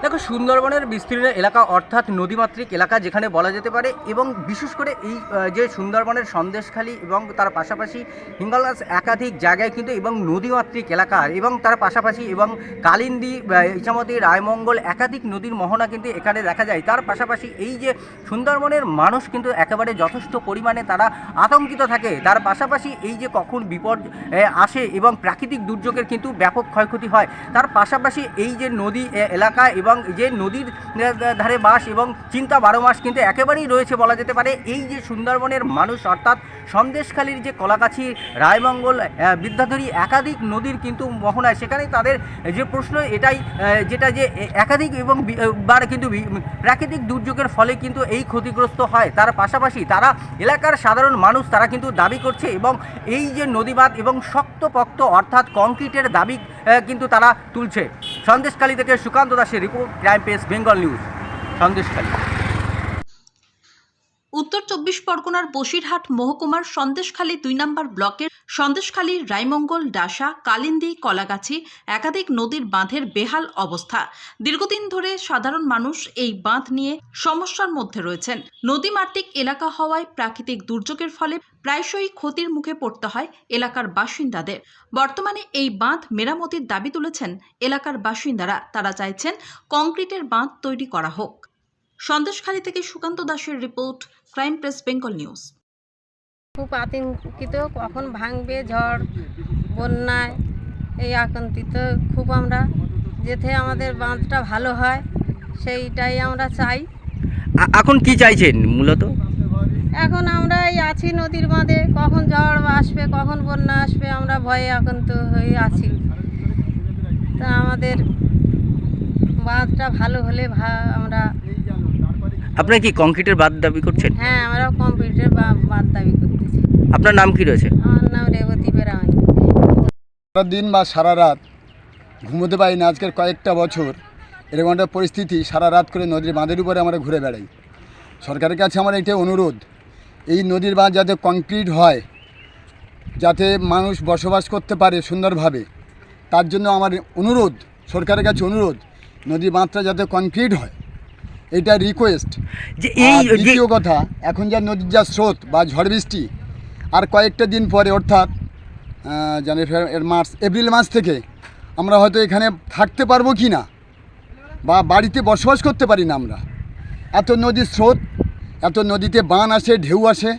দেখো, সুন্দরবনের বিস্তীর্ণ এলাকা অর্থাৎ নদীমাতৃক এলাকা যেখানে বলা যেতে পারে, এবং বিশেষ করে এই যে সুন্দরবনের সন্দেশখালী এবং তার পাশাপাশি হিঙ্গলগঞ্জ একাধিক জায়গায় কিন্তু এবং নদীমাতৃক এলাকা এবং তার পাশাপাশি এবং কালিন্দী, ইছামতি, রায়মঙ্গল একাধিক নদীর মোহনা কিন্তু এখানে দেখা যায়। তার পাশাপাশি এই যে সুন্দরবনের মানুষ কিন্তু একেবারে যথেষ্ট পরিমাণে তারা আতঙ্কিত থাকে। তার পাশাপাশি এই যে কখন বিপদ আসে এবং প্রাকৃতিক দুর্যোগের কিন্তু ব্যাপক ক্ষয়ক্ষতি হয়। তার পাশাপাশি এই যে নদী এলাকা এবং যে নদীর ধারে বাস এবং চিন্তা 12 মাস কিন্তু একেবারেই রয়েছে বলা যেতে পারে। এই যে সুন্দরবনের মানুষ অর্থাৎ সন্দেশখালীর যে কলাগাছি, রায়মঙ্গল, বিদ্যাধরী একাধিক নদীর কিন্তু মোহনায়, সেখানে তাদের যে প্রশ্ন এটাই যেটা যে একাধিক এবং বার কিন্তু প্রাকৃতিক দুর্যোগের ফলে কিন্তু এই ক্ষতিগ্রস্ত হয়। তার পাশাপাশি তারা এলাকার সাধারণ মানুষ তারা কিন্তু দাবি করছে এবং এই যে নদীবাঁধ এবং শক্তপোক্ত অর্থাৎ কংক্রিটের দাবি কিন্তু তারা তুলছে। সন্দেশখালী থেকে সুকান্ত দাসের report, crime press Bengal news, Sandeshkhali. উত্তর 24 পরগনার বসিরহাট মহকুমার সন্দেশখালী 2 নম্বর ব্লকের সন্দেশখালী, রায়মঙ্গল, ডাসা, কালিন্দী, কলাগাছি একাধিক নদীর বাঁধের বেহাল অবস্থা। দীর্ঘদিন ধরে সাধারণ মানুষ এই বাঁধ নিয়ে সমস্যার মধ্যে রয়েছেন। নদীমাতৃক এলাকা হওয়ায় প্রাকৃতিক দুর্যোগের ফলে প্রায়শই ক্ষতির মুখে পড়তে হয় এলাকার বাসিন্দাদের। বর্তমানে এই বাঁধ মেরামতির দাবি তুলেছেন এলাকার বাসিন্দারা। তারা চাইছেন কংক্রিটের বাঁধ তৈরি করা হোক। সন্দেশখালী থেকে সুকান্ত দাসের report, crime press Bengal news. খুব আতঙ্কিত, কখন ভাঙবে, ঝড় বন্যায় এই আতঙ্কিত খুব আমরা, যেতে আমাদের বাঁধটা ভালো হয় সেইটাই আমরা চাই। এখন কি চাইছেন মূলত? এখন আমরা এই আছি নদীর বাঁধে, কখন ঝড় আসবে কখন বন্যা আসবে আমরা ভয়ে আতঙ্কিত হয়ে আছি। তা আমাদের বাঁধটা ভালো হলে আমরা। আপনারা কি কংক্রিটের বাঁধ দাবি করছেন? হ্যাঁ, আমরা কম্পিউটার বাঁধ দাবি করতেছি। আপনার নাম কি রয়েছে? আমার নাম রেবতী বেরামানি। সারা দিন বা সারা রাত ঘুমোতে পারি না। আজকের কয়েকটা বছর এরকম একটা পরিস্থিতি, সারা রাত করে নদীর বাঁধের উপরে আমরা ঘুরে বেড়াই। সরকারের কাছে আমার এটাই অনুরোধ, এই নদীর বাঁধ যাতে কংক্রিট হয়, যাতে মানুষ বসবাস করতে পারে সুন্দরভাবে। তার জন্য আমার অনুরোধ, সরকারের কাছে অনুরোধ, নদীর বাঁধটা যাতে কংক্রিট হয়, এটা রিকোয়েস্ট। যে এই দ্বিতীয় কথা, এখন যা নদীর যা স্রোত বা ঝড় বৃষ্টি, আর কয়েকটা দিন পরে অর্থাৎ জানুয়ারি, মার্চ, এপ্রিল মাস থেকে আমরা হয়তো এখানে থাকতে পারবো কি না বা বাড়িতে বসবাস করতে পারি না আমরা। এত নদীর স্রোত, এত নদীতে বান আসে, ঢেউ আসে,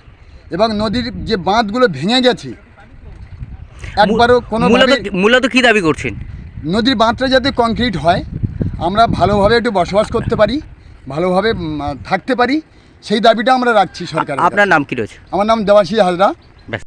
এবং নদীর যে বাঁধগুলো ভেঙে গেছে একবারও কোনো। মূলত কি দাবি করছেন? নদীর বাঁধটা যাতে কংক্রিট হয়, আমরা ভালোভাবে একটু বসবাস করতে পারি, ভালোভাবে থাকতে পারি, সেই দাবিটা আমরা রাখছি সরকার। আপনার নাম কি রয়েছে? আমার নাম দেবাশী হাজরা।